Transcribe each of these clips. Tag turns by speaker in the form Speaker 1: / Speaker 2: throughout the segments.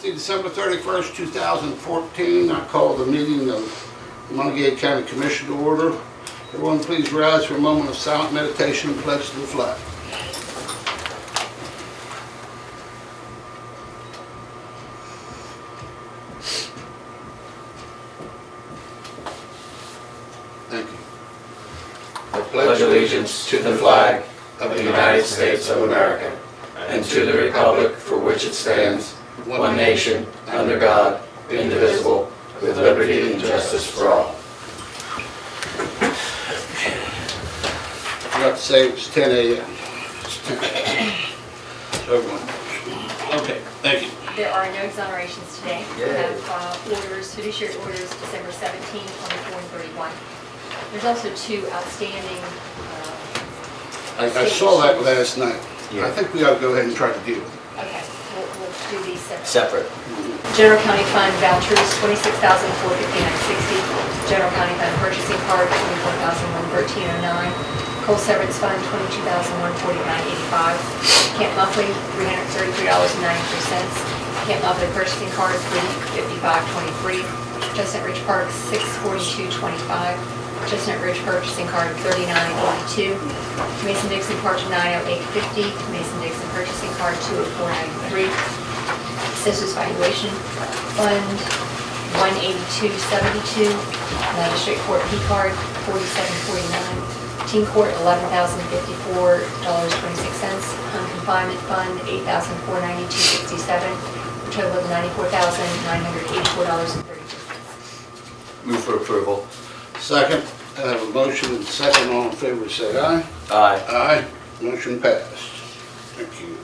Speaker 1: December 31st, 2014, I call the meeting of Monongalia County Commission to order. Everyone please rise for a moment of silent meditation and pledge to the flag. Thank you.
Speaker 2: I pledge allegiance to the flag of the United States of America and to the republic for which it stands, one nation, under God, indivisible, with liberty and justice for all.
Speaker 1: I forgot to say it was 10 a.m. So everyone. Okay, thank you.
Speaker 3: There are no exonerations today. We have orders, fiduciary orders, December 17, 24, and 31. There's also two outstanding
Speaker 1: I saw that last night.
Speaker 2: Yeah.
Speaker 1: I think we ought to go ahead and try to deal with it.
Speaker 3: Okay, we'll do these
Speaker 2: Separate.
Speaker 3: separate. General County Fund vouchers, $26,459.60. General County Fund purchasing card, $24,113.09. Coal severance fund, $22,149.85. Camp monthly, $333.93. Camp monthly purchasing card, $355.23. Chestnut Ridge Park, $642.25. Chestnut Ridge purchasing card, $39.82. Mason-Dixon Park, $908.50. Mason-Dixon purchasing card, $204.93. Assessors valuation fund, $182.72. Magistrate Court P card, $47.49. Teen Court, $11,054.26. Confinement fund, $8,492.67. A total of $94,984.32.
Speaker 2: Move for approval.
Speaker 1: Second, I have a motion and a second. All in favor say aye.
Speaker 2: Aye.
Speaker 1: Aye. Motion passed. Thank you.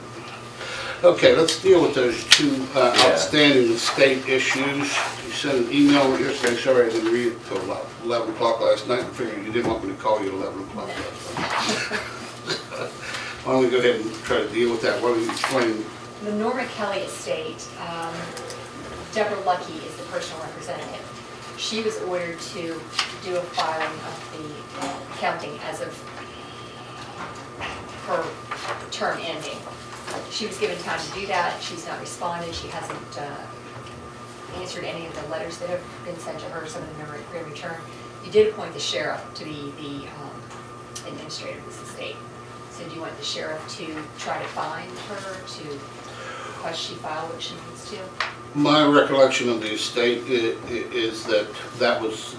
Speaker 1: Okay, let's deal with those two outstanding estate issues. You sent an email yesterday. Sorry I didn't read it until about 11 o'clock last night. I figured you didn't want me to call you at 11 o'clock last night. Why don't we go ahead and try to deal with that? Why don't you explain?
Speaker 3: The Norma Kelly estate, Deborah Lucky is the personal representative. She was ordered to do a filing of the accounting as of her term ending. She was given time to do that. She's not responded. She hasn't answered any of the letters that have been sent to her. Some of them have been returned. You did appoint the sheriff to be the administrator of this estate. So do you want the sheriff to try to find her, to request she file what she needs to?
Speaker 1: My recollection of the estate is that that was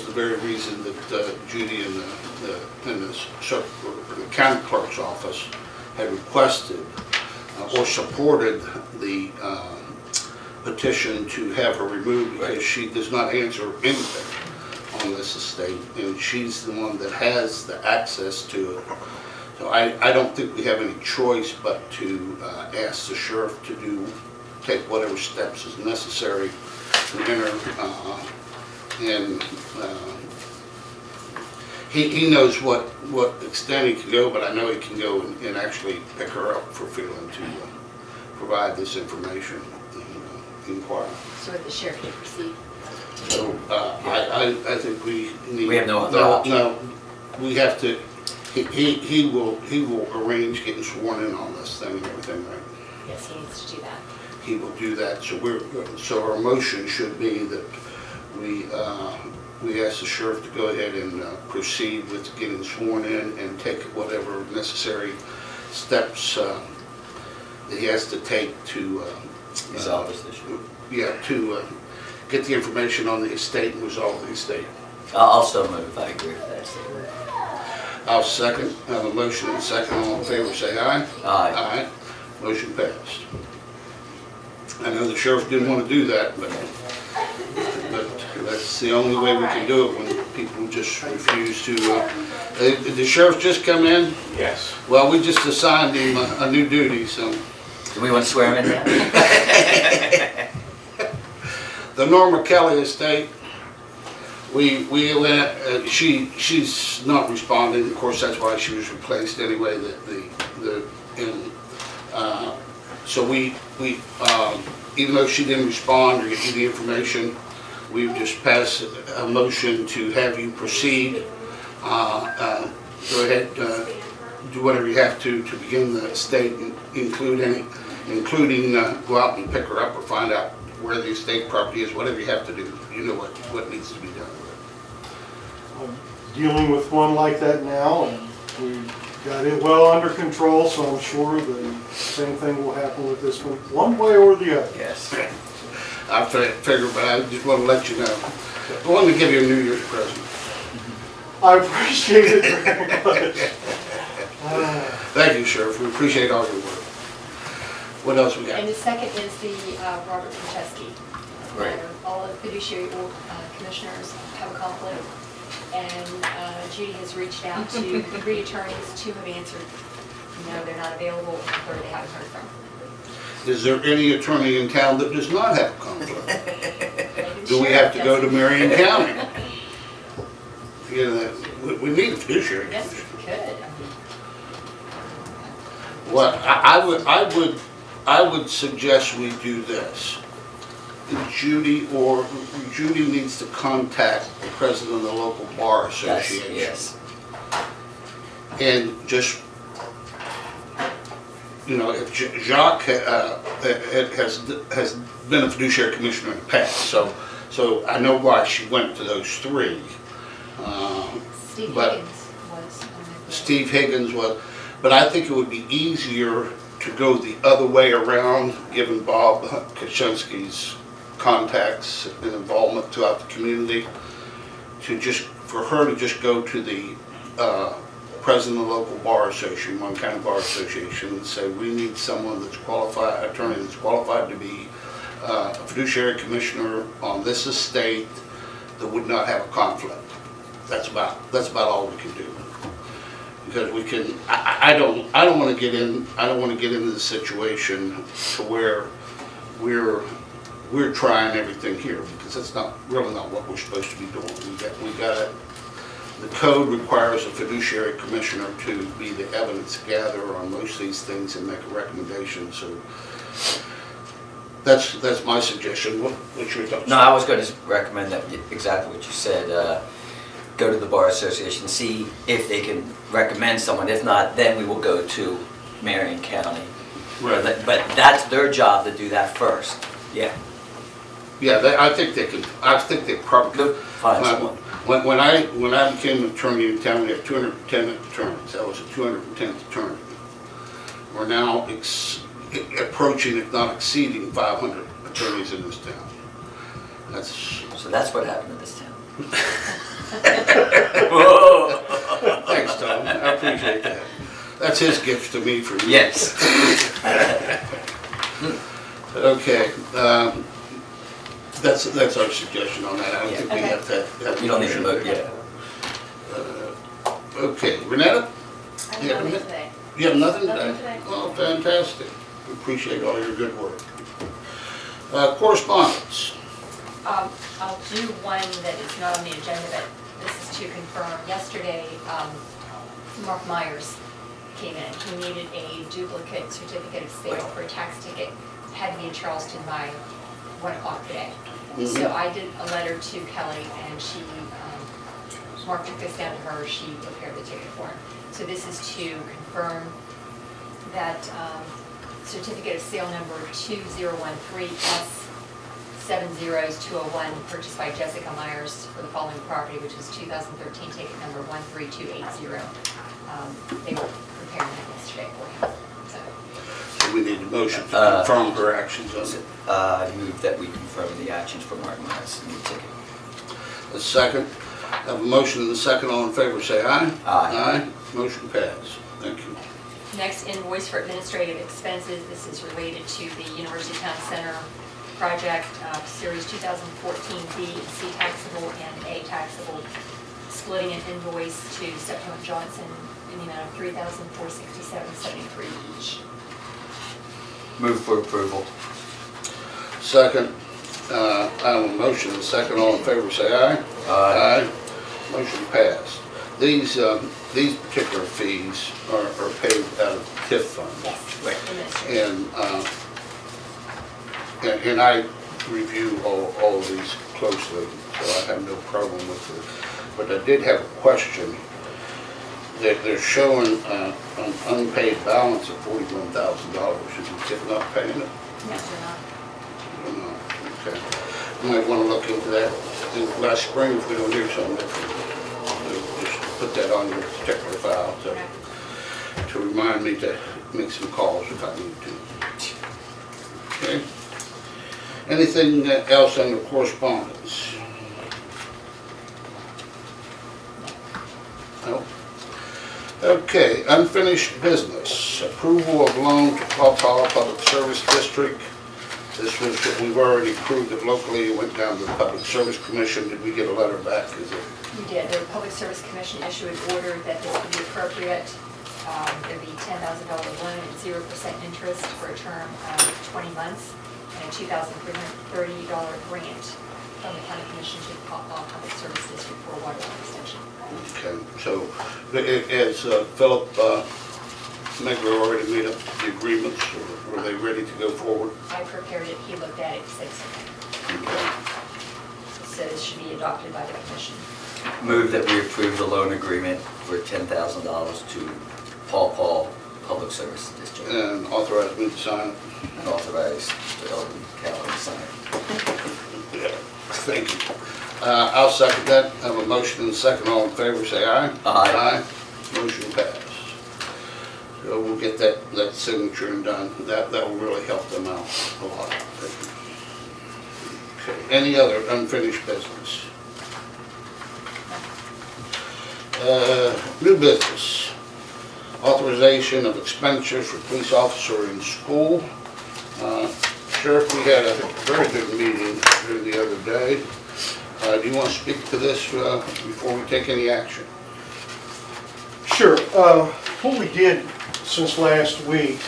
Speaker 1: the very reason that Judy and the county clerk's office had requested or supported the petition to have her removed, because she does not answer anything on this estate, and she's the one that has the access to it. So I don't think we have any choice but to ask the sheriff to take whatever steps is necessary to enter, and he knows what extent he can go, but I know he can go and actually pick her up for failing to provide this information and inquire.
Speaker 3: So would the sheriff to proceed?
Speaker 1: So I think we need.
Speaker 2: We have no other option.
Speaker 1: No, we have to. He will arrange getting sworn in on this thing and everything, right?
Speaker 3: Yes, he needs to do that.
Speaker 1: He will do that. So our motion should be that we ask the sheriff to go ahead and proceed with getting sworn in and take whatever necessary steps that he has to take to
Speaker 2: Resolve this issue.
Speaker 1: Yeah, to get the information on the estate and resolve the estate.
Speaker 2: I'll still move. I agree with that statement.
Speaker 1: I'll second. I have a motion and a second. All in favor say aye.
Speaker 2: Aye.
Speaker 1: Aye. Motion passed. I know the sheriff didn't want to do that, but that's the only way we can do it, when people just refuse to. Did the sheriff just come in?
Speaker 4: Yes.
Speaker 1: Well, we just assigned him a new duty, so.
Speaker 2: Do we want to swear him in now?
Speaker 1: The Norma Kelly estate, she's not responding. Of course, that's why she was replaced anyway. So we even though she didn't respond or get you the information, we've just passed a motion to have you proceed. Go ahead, do whatever you have to begin the estate, including go out and pick her up or find out where the estate property is, whatever you have to do. You know what needs to be done with it.
Speaker 4: I'm dealing with one like that now, and we got it well under control, so I'm sure the same thing will happen with this one way or the other.
Speaker 2: Yes.
Speaker 1: I figured, but I just want to let you know. I wanted to give you a New Year's present.
Speaker 4: I appreciate it very much.
Speaker 1: Thank you, Sheriff. We appreciate all your work. What else we got?
Speaker 3: And the second is the Robert Franceschi
Speaker 2: Right.
Speaker 3: matter. All of the fiduciary commissioners have a conflict, and Judy has reached out to 3 attorneys. 2 have answered, no, they're not available, and the 3rd they haven't heard from.
Speaker 1: Is there any attorney in town that does not have a conflict?
Speaker 3: Maybe the
Speaker 1: Do we
Speaker 3: sheriff
Speaker 1: have to go to
Speaker 3: doesn't.
Speaker 1: Marion County? You know, we need a fiduciary
Speaker 3: Yes,
Speaker 1: commission.
Speaker 3: we could.
Speaker 1: Well, I would suggest we do this. Judy needs to contact the president of the local bar association.
Speaker 2: Yes.
Speaker 1: And just, you know, if Jacques has been a fiduciary commissioner in the past, so I know why she went to those 3.
Speaker 3: Steve
Speaker 1: But-
Speaker 3: Higgins was.
Speaker 1: Steve Higgins was, but I think it would be easier to go the other way around, given Bob Kaczynski's contacts and involvement throughout the community, for her to just go to the president of the local bar association, Mon County Bar Association, and say, we need someone that's qualified, attorney that's qualified to be a fiduciary commissioner on this estate that would not have a conflict. That's about all we can do. Because we can, I don't want to get into the situation to where we're trying everything here, because that's really not what we're supposed to be doing. The code requires a fiduciary commissioner to be the evidence gatherer on most of these things and make a recommendation. So that's my suggestion. What's your thoughts?
Speaker 2: No, I was going to recommend that, exactly what you said. Go to the Bar Association, see if they can recommend someone. If not, then we will go to Marion County.
Speaker 1: Right.
Speaker 2: But that's their job to do that first. Yeah.
Speaker 1: Yeah, I think they could. I think they probably could.
Speaker 2: Find someone.
Speaker 1: When I became an attorney in town, we had 210 attorneys. That was the 210th attorney. We're now approaching, if not exceeding, 500 attorneys in this town.
Speaker 2: So that's what happened in this town.
Speaker 1: Thanks, Tom. I appreciate that. That's his gift to me for you.
Speaker 2: Yes.
Speaker 1: Okay. That's our suggestion on that. I don't think we have to.
Speaker 2: You don't need to vote yet.
Speaker 1: Okay, Renetta?
Speaker 3: I have nothing today.
Speaker 1: You have nothing today?
Speaker 3: Nothing today.
Speaker 1: Oh, fantastic. We appreciate all your good work. Correspondence.
Speaker 3: I'll do one that is not on the agenda, but this is to confirm. Yesterday, Mark Myers came in. He needed a duplicate certificate of sale for a tax ticket. Had to be in Charleston by 1 o'clock today. So I did a letter to Kelly, and she, Mark took this down to her. She prepared the ticket for him. So this is to confirm that certificate of sale number 2013S70201, purchased by Jessica Myers for the following property, which was 2013 ticket number 13280. They were preparing that yesterday for him. So
Speaker 1: So we need a motion to confirm her actions on it.
Speaker 2: I move that we confirm the actions for Mark Myers in the ticket.
Speaker 1: A second. Have a motion and a second. All in favor, say aye.
Speaker 2: Aye.
Speaker 1: Aye. Motion passed. Thank you.
Speaker 3: next invoice for administrative expenses. This is related to the University Town Center project, Series 2014 B and C taxable and A taxable, splitting an invoice to Stephen Johnson in the amount of $3,467.73 each.
Speaker 2: Move for approval.
Speaker 1: Second. I have a motion and a second. All in favor say aye. Aye. Motion passed. These particular fees are paid out of TIF funds.
Speaker 3: Yes.
Speaker 2: Right.
Speaker 1: And I review all of these closely, so I have no problem with it. But I did have a question. they're showing an unpaid balance of $41,000. Is the tip not paying it?
Speaker 3: No, they're not.
Speaker 1: I don't know. Okay. Might want to look into that. In last spring, if we don't hear something different, we'll just put that on your particular file to remind me to make some calls if I need to. Okay. Anything else under correspondence? No. Okay, unfinished business. Approval of loan to Paw Paw Public Service District. This was, we've already approved it locally. It went down to the Public Service Commission. Did we get a letter back? Is it?
Speaker 3: You did. The Public Service Commission issued an order that this would be appropriate. There'd be $10,000 loan at 0% interest for a term of 20 months and a $2,330 grant from the County Commission to the Paw Paw Public Service District for a water line extension.
Speaker 1: Okay, so as Philip Megler already made up the agreements, or were they ready to go forward?
Speaker 3: I prepared it, he looked at it, said so.
Speaker 1: Okay.
Speaker 3: So this should be adopted by the commission.
Speaker 2: Move that we approve the loan agreement for $10,000 to Paw Paw Public Service District.
Speaker 1: And authorize me to sign it?
Speaker 2: And authorize the Eldon County to sign it.
Speaker 1: Yeah, thank you. I'll second that. I have a motion and a second. All in favor, say aye.
Speaker 2: Aye.
Speaker 1: Motion passed. So we'll get that signature and done. That will really help them out a lot. Okay. Any other unfinished business? New business. Authorization of expenditures for police officer in school. Sheriff, we had a very good meeting here the other day. Do you want to speak to this before we take any action?
Speaker 4: Sure. What we did since last week,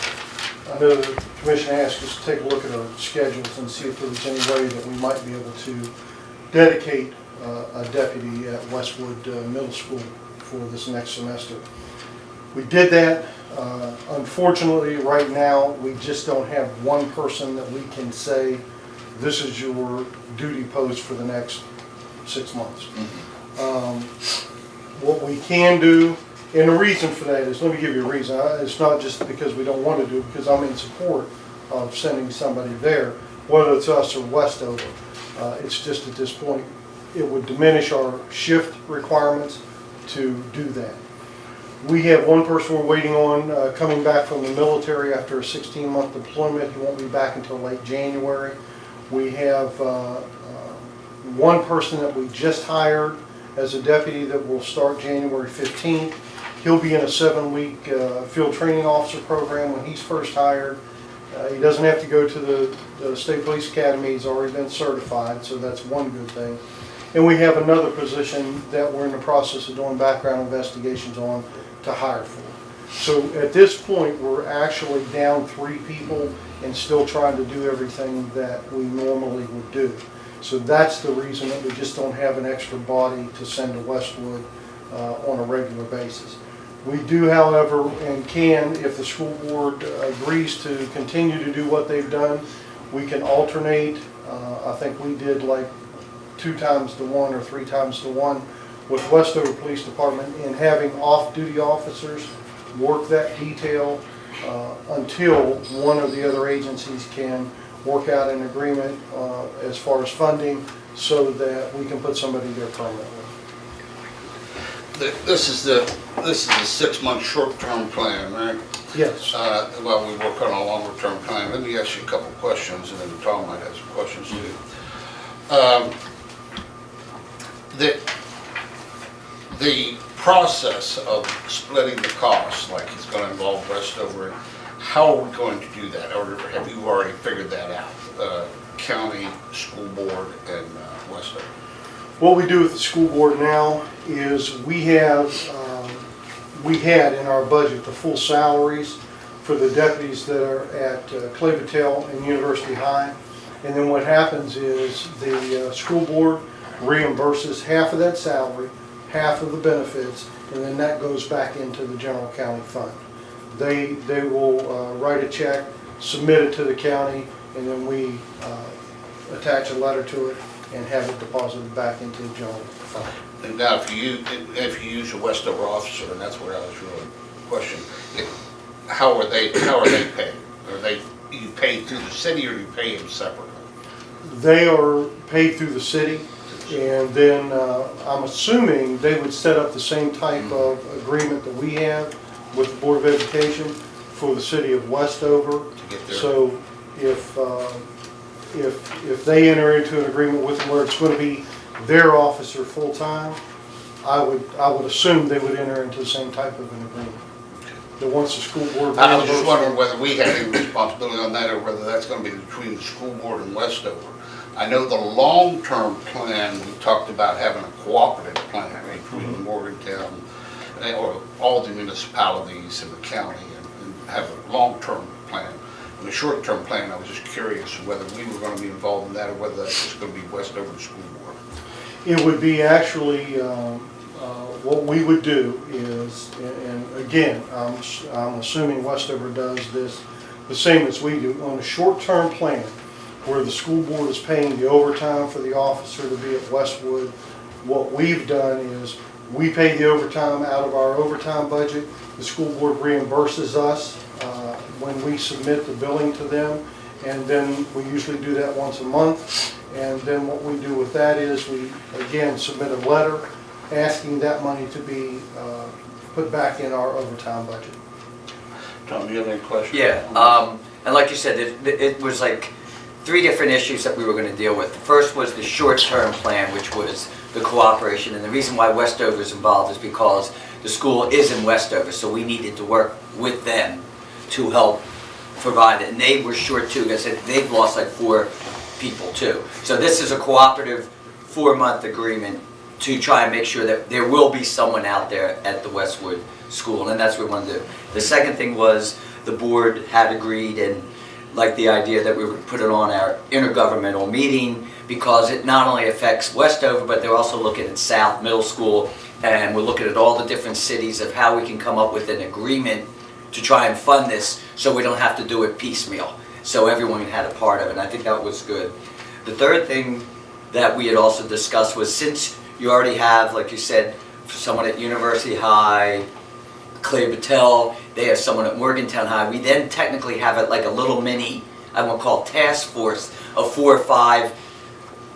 Speaker 4: I know the commission asked us to take a look at our schedules and see if there was any way that we might be able to dedicate a deputy at Westwood Middle School for this next semester. We did that. Unfortunately, right now, we just don't have one person that we can say, this is your duty post for the next 6 months. What we can do, and the reason for that is, let me give you a reason. It's not just because we don't want to do it, because I'm in support of sending somebody there, whether it's us or Westover. It's just at this point, it would diminish our shift requirements to do that. We have one person we're waiting on coming back from the military after a 16-month deployment. He won't be back until late January. We have one person that we just hired as a deputy that will start January 15th. He'll be in a 7-week field training officer program when he's first hired. He doesn't have to go to the State Police Academy. He's already been certified, so that's one good thing. And we have another position that we're in the process of doing background investigations on to hire for. So at this point, we're actually down 3 people and still trying to do everything that we normally would do. So that's the reason that we just don't have an extra body to send to Westwood on a regular basis. We do, however, and can, if the school board agrees to continue to do what they've done, we can alternate. I think we did like 2 times to 1 or 3 times to 1 with Westover Police Department in having off-duty officers work that detail until one of the other agencies can work out an agreement as far as funding so that we can put somebody there permanently.
Speaker 1: This is the 6-month short-term plan, right?
Speaker 4: Yes.
Speaker 1: While we work on a longer-term plan, let me ask you a couple questions, and then Tom might have some questions too. The process of splitting the costs, like it's going to involve Westover, how are we going to do that? Or have you already figured that out? County, school board, and Westover?
Speaker 4: What we do with the school board now is we had in our budget the full salaries for the deputies that are at Clavetale and University High. And then what happens is the school board reimburses half of that salary, half of the benefits, and then that goes back into the general county fund. They will write a check, submit it to the county, and then we attach a letter to it and have it deposited back into the general fund.
Speaker 1: And now, if you use a Westover officer, and that's where I was really questioning, how are they paid? You paid through the city, or you pay them separately?
Speaker 4: They are paid through the city, and then I'm assuming they would set up the same type of agreement that we have with the Board of Education for the city of Westover.
Speaker 1: To get their,
Speaker 4: So if they enter into an agreement with them where it's going to be their officer full-time, I would assume they would enter into the same type of an agreement. That once the school board.
Speaker 1: I was just wondering whether we had any responsibility on that, or whether that's going to be between the school board and Westover. I know the long-term plan, we talked about having a cooperative plan between Morgantown or all the municipalities in the county, and have a long-term plan. And the short-term plan, I was just curious whether we were going to be involved in that, or whether that's just going to be Westover School Board.
Speaker 4: It would be actually, what we would do is, and again, I'm assuming Westover does this the same as we do, on a short-term plan, where the school board is paying the overtime for the officer to be at Westwood. What we've done is, we pay the overtime out of our overtime budget. The school board reimburses us when we submit the billing to them, and then we usually do that once a month. And then what we do with that is we, again, submit a letter asking that money to be put back in our overtime budget.
Speaker 1: Tom, do you have any questions?
Speaker 2: Yeah, and like you said, it was like 3 different issues that we were going to deal with. The first was the short-term plan, which was the cooperation, and the reason why Westover is involved is because the school is in Westover, so we needed to work with them to help provide it. And they were short too, because they've lost like 4 people too. So this is a cooperative 4-month agreement to try and make sure that there will be someone out there at the Westwood school, and that's what we want to do. The second thing was the board had agreed and liked the idea that we would put it on our intergovernmental meeting, because it not only affects Westover, but they're also looking at South Middle School, and we're looking at all the different cities of how we can come up with an agreement to try and fund this so we don't have to do it piecemeal. So everyone had a part of it, and I think that was good. The third thing that we had also discussed was, since you already have, like you said, someone at University High, Clay Battelle, they have someone at Morgantown High, we then technically have it like a little mini, I won't call it task force, of 4 or 5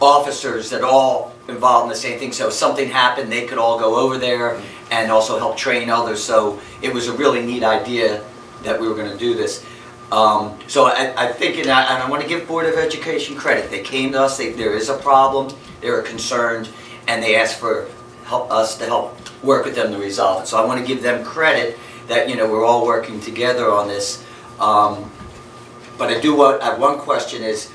Speaker 2: officers that all involved in the same thing. So if something happened, they could all go over there and also help train others. So it was a really neat idea that we were going to do this. So I think, and I want to give Board of Education credit. They came to us, there is a problem, they were concerned, and they asked for us to help work with them to resolve it. So I want to give them credit that, you know, we're all working together on this. But I have one question is,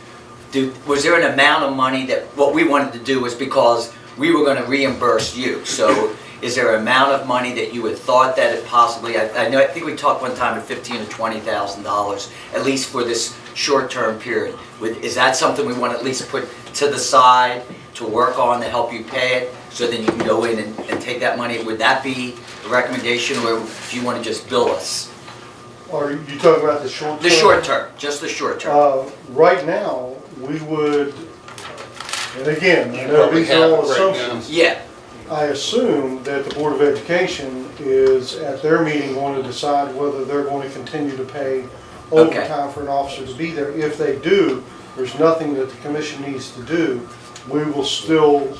Speaker 2: was there an amount of money that, what we wanted to do was because we were going to reimburse you. So is there an amount of money that you had thought that it possibly, I think we talked one time of $15,000 to $20,000, at least for this short-term period. Is that something we want to at least put to the side to work on to help you pay it, so then you can go in and take that money? Would that be a recommendation, or do you want to just bill us?
Speaker 4: Are you talking about the short term?
Speaker 2: The short term, just the short term.
Speaker 4: Right now, we would, and again, I know these are all assumptions.
Speaker 2: Yeah.
Speaker 4: I assume that the Board of Education is at their meeting going to decide whether they're going to continue to pay overtime for an officer to be there. If they do, there's nothing that the commission needs to do. We will still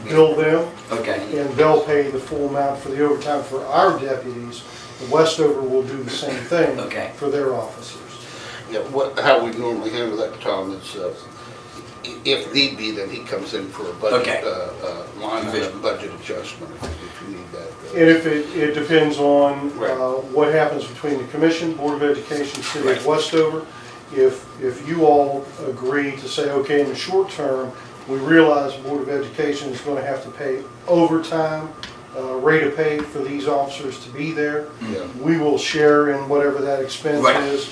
Speaker 4: bill them, and they'll pay the full amount for the overtime for our deputies. The Westover will do the same thing for their officers.
Speaker 1: Yeah, how we normally handle that, Tom, is if need be, then he comes in for a budget line item budget adjustment if you need that.
Speaker 4: And if it depends on what happens between the commission, Board of Education, City of Westover. If you all agree to say, okay, in the short term, we realize the Board of Education is going to have to pay overtime rate of pay for these officers to be there. We will share in whatever that expense is.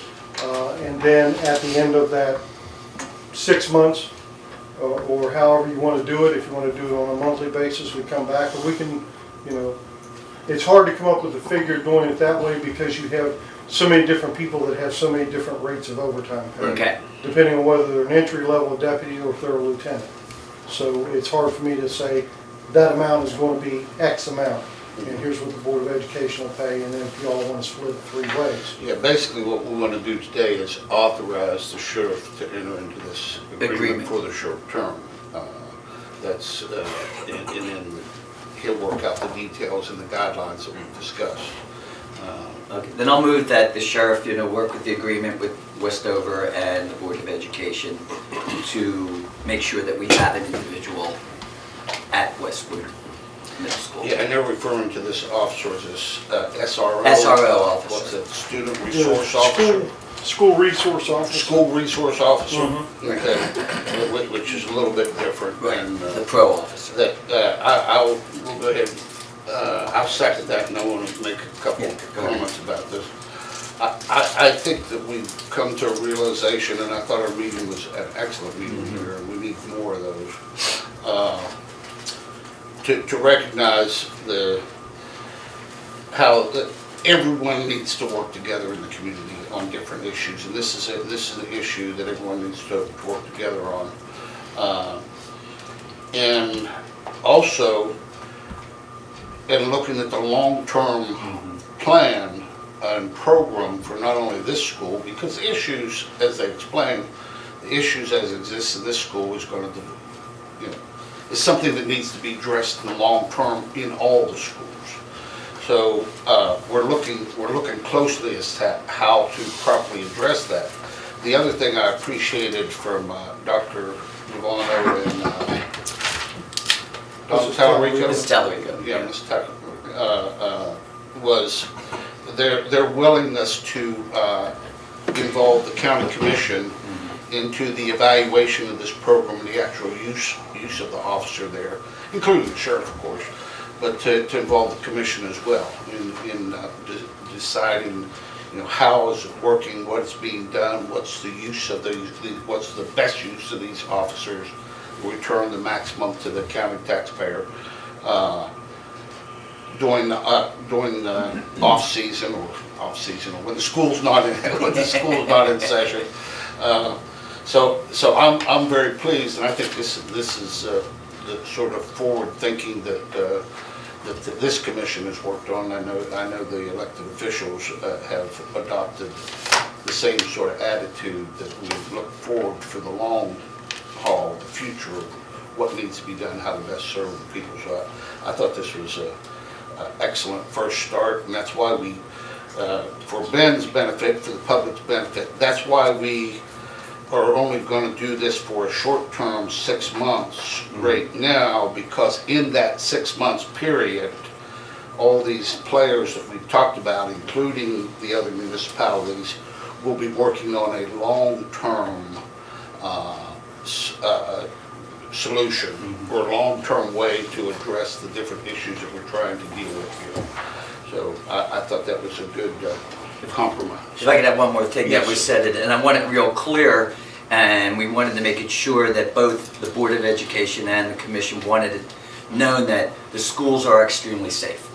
Speaker 4: And then at the end of that 6 months, or however you want to do it, if you want to do it on a monthly basis, we come back, and we can, you know, it's hard to come up with a figure doing it that way because you have so many different people that have so many different rates of overtime pay. Depending on whether they're an entry level deputy or if they're a lieutenant. So it's hard for me to say that amount is going to be X amount, and here's what the Board of Education will pay, and then if y'all want to split it 3 ways.
Speaker 1: Yeah, basically what we want to do today is authorize the sheriff to enter into this agreement for the short term. That's, and then he'll work out the details and the guidelines that we've discussed.
Speaker 2: Okay, then I'll move that the sheriff, work with the agreement with Westover and the Board of Education to make sure that we have an individual at Westwood Middle School.
Speaker 1: Yeah, and they're referring to this officer as this SRO.
Speaker 2: SRO officer.
Speaker 1: What's it, Student Resource Officer?
Speaker 4: School Resource Officer.
Speaker 1: School Resource Officer, okay, which is a little bit different than.
Speaker 2: The pro officer.
Speaker 1: That, I'll we'll go ahead, I'll second that, and I want to make a couple comments about this. I think that we've come to a realization, and I thought our meeting was an excellent meeting here, and we need more of those. To recognize how everyone needs to work together in the community on different issues, and this is an issue that everyone needs to work together on. And also, in looking at the long-term plan and program for not only this school, because the issues, as they explained, the issues as exist in this school is going to, is something that needs to be addressed in the long term in all the schools. So we're looking closely as to how to properly address that. The other thing I appreciated from Dr. Giovanno and Dr. Tallarico.
Speaker 2: Ms. Tallarico.
Speaker 1: Yeah, Ms. Tallarico, was their willingness to involve the county commission into the evaluation of this program and the actual use of the officer there, including the sheriff, of course, but to involve the commission as well in deciding, how is it working, what's being done, what's the use of what's the best use of these officers, return the maximum to the county taxpayer during the off season or when the school's not in session. So I'm very pleased, and I think this is the sort of forward thinking that this commission has worked on. I know the elected officials have adopted the same sort of attitude, that we look forward for the long haul, the future of what needs to be done, how to best serve the people. So I thought this was an excellent first start, and that's why we, for Ben's benefit, for the public's benefit, that's why we are only going to do this for a short term, 6 months right now, because in that 6 months period, all these players that we've talked about, including the other municipalities, will be working on a long-term solution or long-term way to address the different issues that we're trying to deal with here. So I thought that was a good compromise.
Speaker 2: If I could have one more thing
Speaker 1: Yes.
Speaker 2: that was said, and I want it real clear, and we wanted to make it sure that both the Board of Education and the Commission wanted it known that the schools are extremely safe.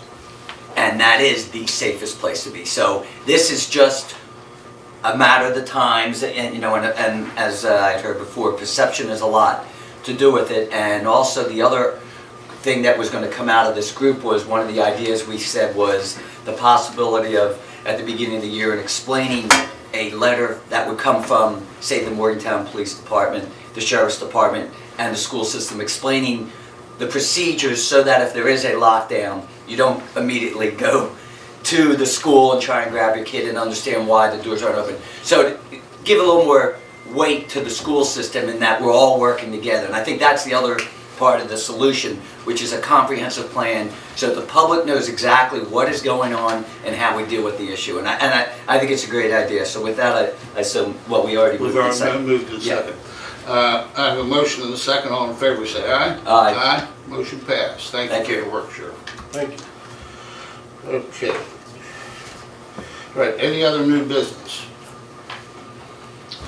Speaker 2: And that is the safest place to be. So this is just a matter of the times, and and as I heard before, perception is a lot to do with it. And also the other thing that was going to come out of this group was, one of the ideas we said was the possibility of, at the beginning of the year, and explaining a letter that would come from, say, the Morgantown Police Department, the Sheriff's Department, and the school system, explaining the procedures so that if there is a lockdown, you don't immediately go to the school and try and grab your kid and understand why the doors aren't open. So to give a little more weight to the school system in that we're all working together. And I think that's the other part of the solution, which is a comprehensive plan so that the public knows exactly what is going on and how we deal with the issue. And I think it's a great idea. So with that, I assume what we already moved.
Speaker 1: We've already moved in second. I have a motion and a second. All in favor, say aye.
Speaker 2: Aye.
Speaker 1: Aye. Motion passed. Thank you for your work, Sheriff.
Speaker 4: Thank you.
Speaker 1: Okay. Right, any other new business?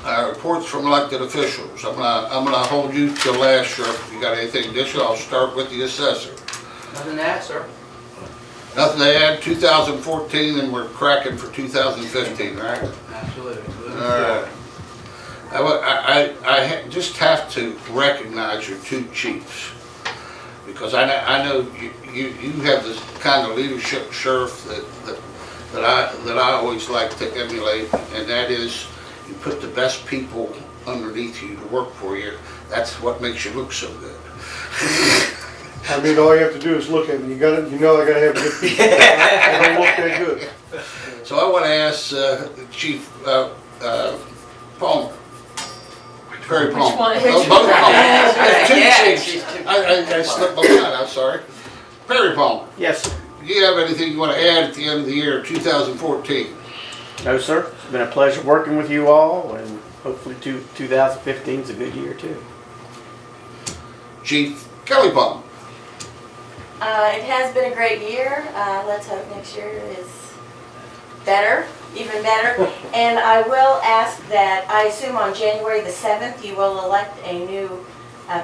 Speaker 1: Reports from elected officials. I'm gonna hold you till last, Sheriff. If you got anything additional, I'll start with the assessor.
Speaker 5: Nothing to add, sir.
Speaker 1: Nothing to add, 2014, and we're cracking for 2015, right?
Speaker 5: Absolutely.
Speaker 1: All right. just have to recognize your two chiefs, because I know you have this kind of leadership, Sheriff, that I always like to emulate, and that is you put the best people underneath you to work for you. That's what makes you look so good.
Speaker 4: I mean, all you have to do is look at me. You know I gotta have good people. I don't look that good.
Speaker 1: So I want to ask Chief Palmer. Perry Palmer.
Speaker 3: Which one?
Speaker 1: Oh, both Palmer. There's two chiefs. I slipped my mind, I'm sorry. Perry Palmer,
Speaker 6: Yes, sir.
Speaker 1: do you have anything you want to add at the end of the year 2014?
Speaker 6: No, sir. It's been a pleasure working with you all, and hopefully 2015 is a good year, too.
Speaker 1: Chief Kelly Palmer.
Speaker 7: It has been a great year. Let's hope next year is better, even better. And I will ask that, I assume on January the 7th, you will elect a new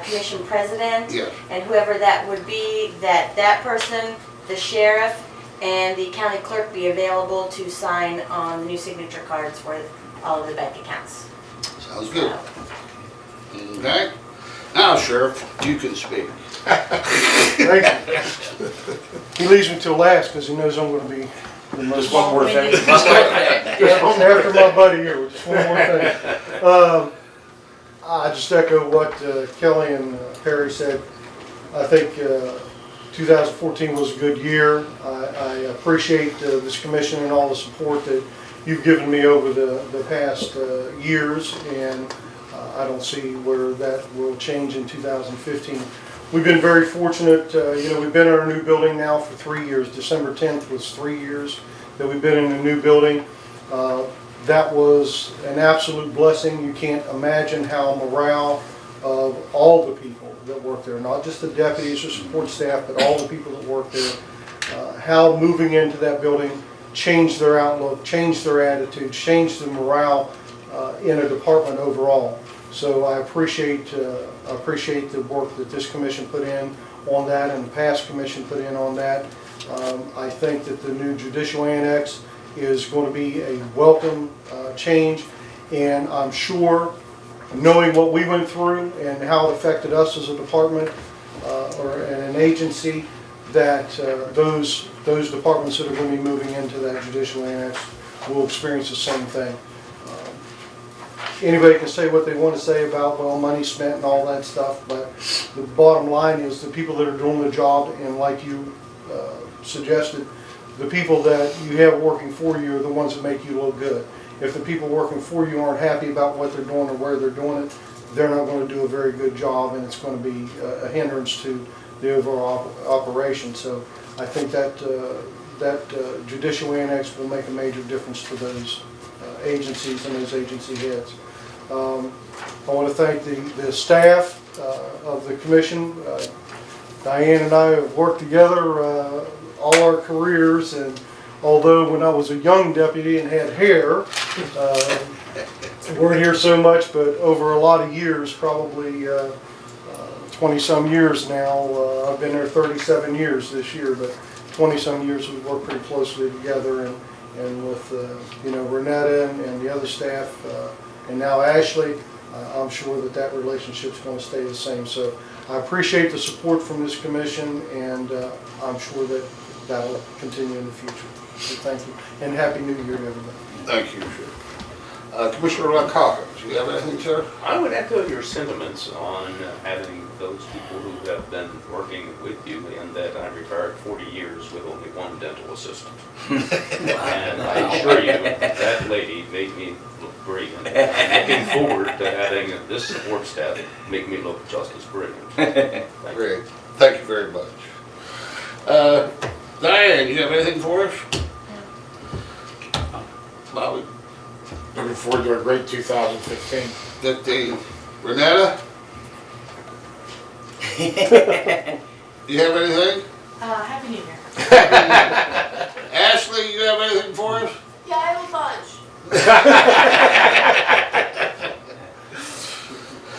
Speaker 7: commission president.
Speaker 1: Yes.
Speaker 7: And whoever that would be, that person, the sheriff, and the county clerk be available to sign on the new signature cards for all of the bank accounts.
Speaker 1: Sounds good. Okay. Now, Sheriff, you can speak.
Speaker 4: Thank you. He leaves me till last because he knows I'm gonna be the most.
Speaker 6: Just one more thing.
Speaker 4: After my buddy here, just one more thing. I just echo what Kelly and Perry said. I think 2014 was a good year. I appreciate this commission and all the support that you've given me over the past years, and I don't see where that will change in 2015. We've been very fortunate. We've been in our new building now for 3 years. December 10th was 3 years that we've been in the new building. That was an absolute blessing. You can't imagine how morale of all the people that work there, not just the deputies or support staff, but all the people that work there, how moving into that building changed their outlook, changed their attitude, changed the morale in a department overall. So I appreciate the work that this commission put in on that and the past commission put in on that. I think that the new judicial annex is going to be a welcome change, and I'm sure, knowing what we went through and how it affected us as a department or an agency, that those departments that are going to be moving into that judicial annex will experience the same thing. Anybody can say what they want to say about, well, money spent and all that stuff, but the bottom line is the people that are doing the job, and like you suggested, the people that you have working for you are the ones that make you look good. If the people working for you aren't happy about what they're doing or where they're doing it, they're not going to do a very good job, and it's going to be a hindrance to the overall operation. So I think that judicial annex will make a major difference to those agencies and those agency heads. I want to thank the staff of the commission. Diane and I have worked together all our careers, and although when I was a young deputy and had hair, weren't here so much, but over a lot of years, probably 20-some years now. I've been there 37 years this year, but 20-some years we've worked pretty closely together, and with Renetta and the other staff, and now Ashley, I'm sure that relationship's going to stay the same. So I appreciate the support from this commission, and I'm sure that that'll continue in the future. So thank you, and Happy New Year to everybody.
Speaker 1: Thank you, Sheriff. Commissioner Cochran, do you have anything, sir?
Speaker 8: I would echo your sentiments on having those people who have been working with you, and that I retired 40 years with only one dental assistant. And I assure you, that lady made me look brilliant. I'm looking forward to having this support staff make me look just as brilliant.
Speaker 1: Great. Thank you very much. Diane, you have anything for us? Bobby?
Speaker 9: Looking forward to a great 2015.
Speaker 1: 15. Renetta? You have anything?
Speaker 7: Happy New Year.
Speaker 1: Ashley, you have anything for us?
Speaker 7: Yeah, I have a bunch.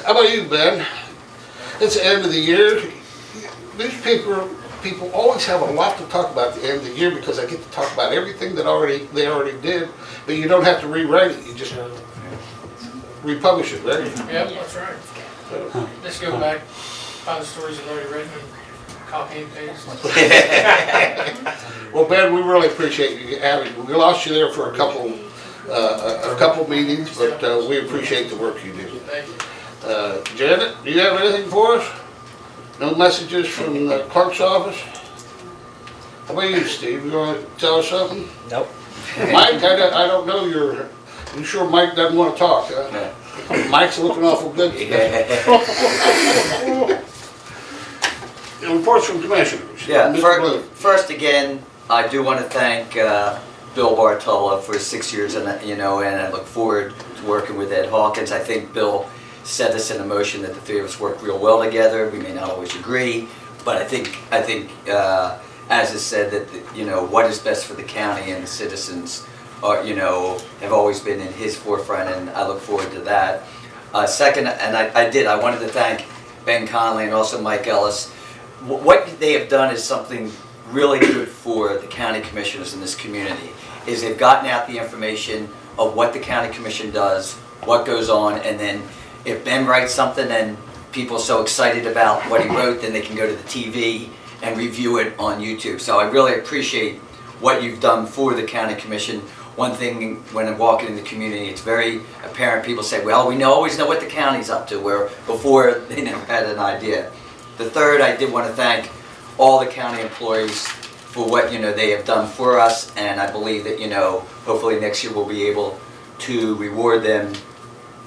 Speaker 1: How about you, Ben? It's the end of the year. People always have a lot to talk about at the end of the year because I get to talk about everything that they already did, but you don't have to rewrite it. You just republish it, right?
Speaker 5: Yep, that's right. Just go back, find the stories I've already written, and copy and paste.
Speaker 1: Well, Ben, we really appreciate you having, we lost you there for a couple meetings, but we appreciate the work you do.
Speaker 5: Thank you.
Speaker 1: Janet, do you have anything for us? No messages from the clerk's office? How about you, Steve? You want to tell us something?
Speaker 2: Nope.
Speaker 1: Mike, I don't know you sure Mike doesn't want to talk, huh? Mike's looking awful good today. Reports from commissioners.
Speaker 2: Yeah,
Speaker 1: Mr. Bloom.
Speaker 2: first again, I do want to thank Bill Bartola for 6 years, and and I look forward to working with Ed Hawkins. I think Bill set us in a motion that the three of us work real well together. We may not always agree, but I think as is said, that what is best for the county and the citizens are, have always been in his forefront, and I look forward to that. Second, and I wanted to thank Ben Conley and also Mike Ellis. What they have done is something really good for the county commissioners in this community, is they've gotten out the information of what the county commission does, what goes on, and then if Ben writes something and people are so excited about what he wrote, then they can go to the TV and review it on YouTube. So I really appreciate what you've done for the county commission. One thing, when I'm walking in the community, it's very apparent. People say, well, we always know what the county's up to, where before they never had an idea. The third, I did want to thank all the county employees for what they have done for us, and I believe that hopefully next year we'll be able to reward them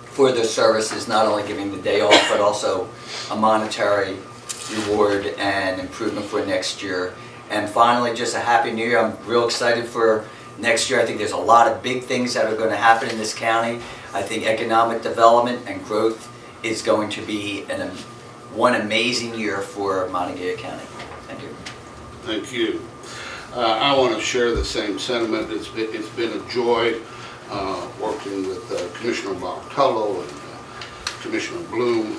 Speaker 2: for their services, not only giving the day off, but also a monetary reward and improvement for next year. And finally, just a happy new year. I'm real excited for next year. I think there's a lot of big things that are going to happen in this county. I think economic development and growth is going to be one amazing year for Monongalia County. Thank you.
Speaker 1: Thank you. I want to share the same sentiment. It's been a joy working with Commissioner Bartolo and Commissioner Bloom.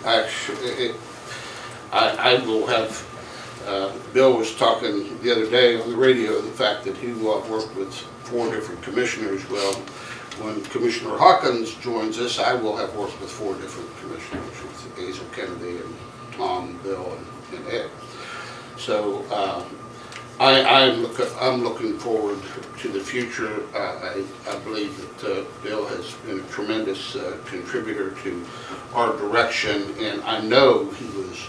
Speaker 1: Actually, I will have, Bill was talking the other day on the radio, the fact that he worked with 4 different commissioners. Well, when Commissioner Hawkins joins us, I will have worked with 4 different commissioners, with Hazel Kennedy and Tom, Bill, and Ed. So I'm looking forward to the future. I believe that Bill has been a tremendous contributor to our direction, and I know he was,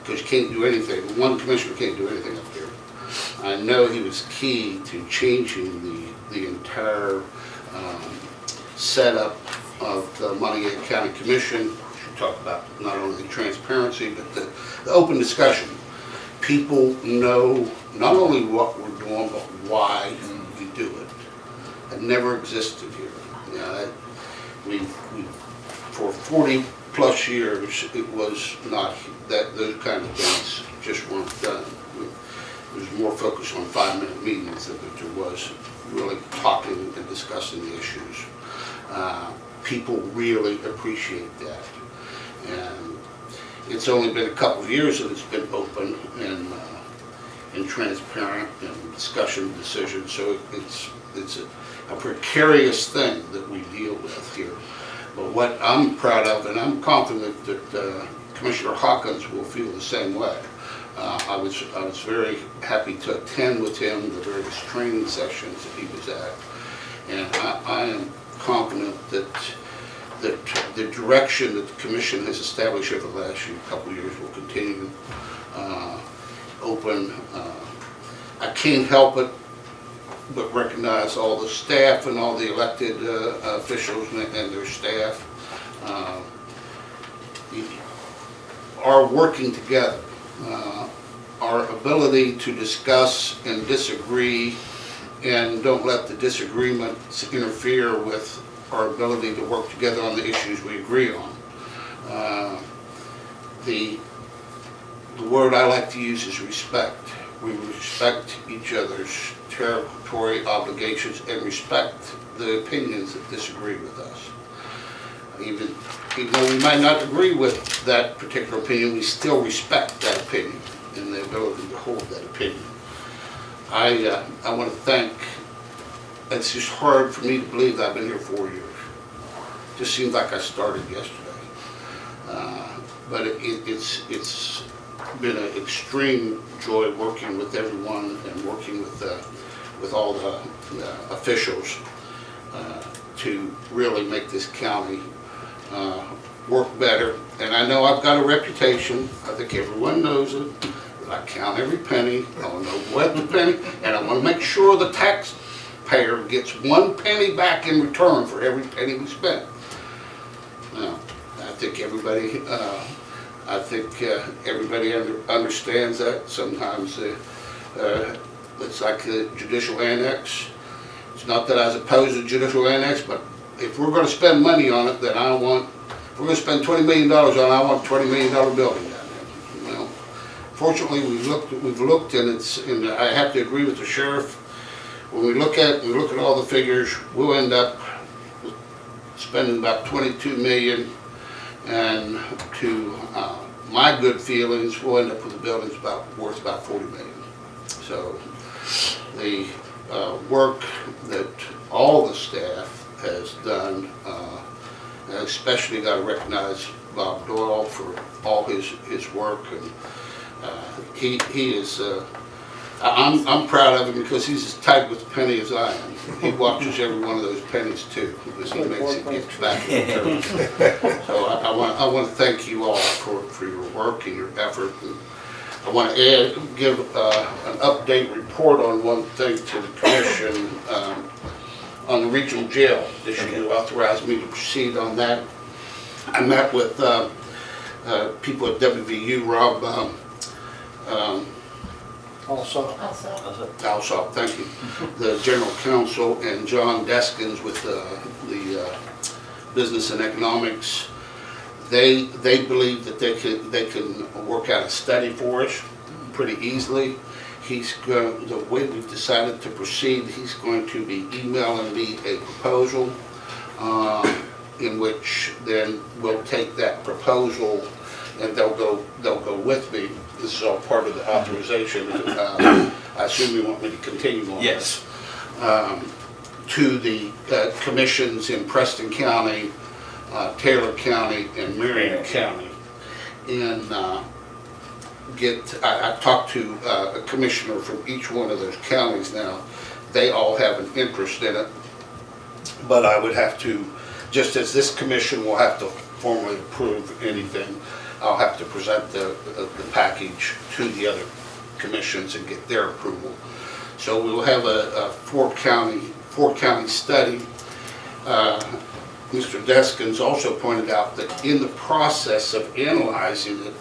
Speaker 1: because you can't do anything, one commissioner can't do anything up here. I know he was key to changing the entire setup of the Monongalia County Commission. We should talk about not only the transparency, but the open discussion. People know not only what we're doing, but why we do it. It never existed here. For 40 plus years, it was not that those kind of things just weren't done. It was more focused on 5-minute meetings than there was really talking and discussing the issues. People really appreciate that. And it's only been a couple of years that it's been open and transparent and discussion decisions. So it's a precarious thing that we deal with here. But what I'm proud of, and I'm confident that Commissioner Hawkins will feel the same way. I was very happy to attend with him the various training sessions that he was at, and I am confident that the direction that the Commission has established over the last couple of years will continue open. I can't help it but recognize all the staff and all the elected officials and their staff are working together. Our ability to discuss and disagree, and don't let the disagreements interfere with our ability to work together on the issues we agree on. The word I like to use is respect. We respect each other's territory, obligations, and respect the opinions that disagree with us. Even though we might not agree with that particular opinion, we still respect that opinion and the ability to hold that opinion. I want to thank, it's just hard for me to believe that I've been here 4 years. just seems like I started yesterday. But it's been an extreme joy working with everyone and working with all the officials to really make this county work better. And I know I've got a reputation, I think everyone knows it, that I count every penny, I want to know what the penny, and I want to make sure the taxpayer gets 1 penny back in return for every penny we spend. Now, I think everybody understands that. Sometimes it's like the judicial annex. It's not that I was opposed to judicial annex, but if we're going to spend money on it, then if we're going to spend $20 million on it, I want a $20 million building down there. Well, fortunately, we've looked, and I have to agree with the sheriff. When we look at all the figures, we'll end up spending about $22 million, and to my good feelings, we'll end up with a building worth about $40 million. So the work that all the staff has done, and especially got to recognize Bob Doyle for all his work, and he is. I'm proud of him because he's as tight with the penny as I am. He watches every one of those pennies too, because he makes it get back in return. So I want to thank you all for your work and your effort. And I want to give an update report on one thing to the commission on the regional jail issue. You authorized me to proceed on that. I met with people at WVU, Rob. Alsop, thank you. The general counsel, and John Deskins with the business and economics. They believe that they can work out a study for us pretty easily. The way we've decided to proceed, he's going to be emailing me a proposal in which then we'll take that proposal and they'll go with me. This is all part of the authorization. I assume you want me to continue on
Speaker 2: Yes.
Speaker 1: this. To the commissions in Preston County, Taylor County, and Marion County. And I talked to a commissioner from each one of those counties now. They all have an interest in it. But I would have to, just as this commission will have to formally approve anything, I'll have to present the package to the other commissions and get their approval. So we will have a four county study. Mr. Deskins also pointed out that in the process of analyzing it,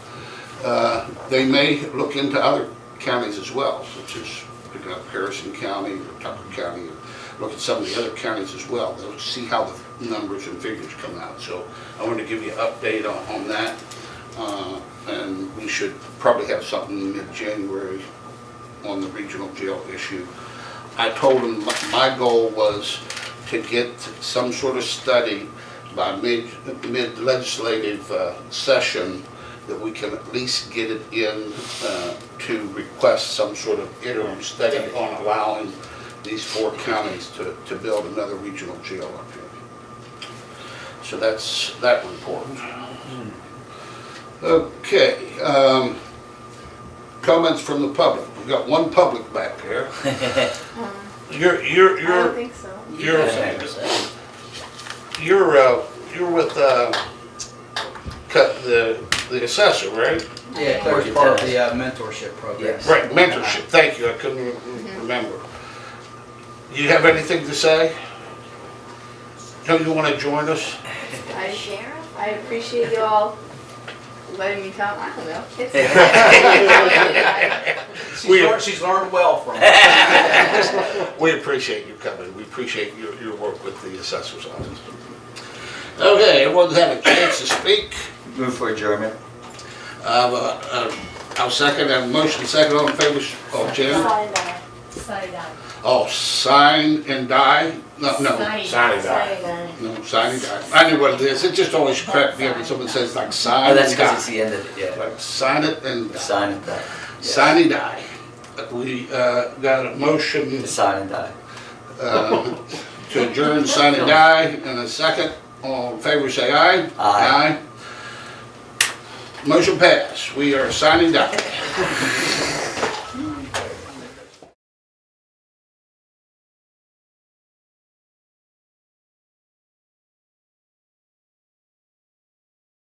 Speaker 1: they may look into other counties as well, such as picking up Harrison County or Tucker County, and look at some of the other counties as well. They'll see how the numbers and figures come out. So I want to give you an update on that. And we should probably have something mid-January on the regional jail issue. I told him my goal was to get some sort of study by mid-legislative session, that we can at least get it in to request some sort of interim study on allowing these four counties to build another regional jail up here. So that's that report. Okay, comments from the public. We've got one public back there. You're
Speaker 10: I don't think so.
Speaker 1: You're with the assessor, right?
Speaker 11: Yeah, that was part of the mentorship program.
Speaker 2: Yes.
Speaker 1: Right, mentorship. Thank you. I couldn't remember. You have anything to say? Do you want to join us?
Speaker 10: I appreciate you all letting me come. I don't know. It's
Speaker 11: She's learned well from it.
Speaker 1: We appreciate you coming. We appreciate your work with the assessor's office. Okay, everyone's had a chance to speak.
Speaker 2: Move for adjournment.
Speaker 1: I'll second that motion. Second, all in favor? Oh, Jan?
Speaker 3: Sign it out.
Speaker 1: Oh, sign and die? No,
Speaker 3: Sign it out.
Speaker 1: no, sign and die. I knew what it is. It just always cracked me up when someone says like sign
Speaker 2: Oh, that's
Speaker 1: and
Speaker 2: because it's
Speaker 1: die.
Speaker 2: the end of it, yeah.
Speaker 1: Like, sign it and die.
Speaker 2: Sign and die. Yes.
Speaker 1: Sign and die. We got a motion
Speaker 2: Sign and die.
Speaker 1: to adjourn, sign and die, and a second. All in favor, say aye.
Speaker 2: Aye.
Speaker 1: Motion passed. We are signing down.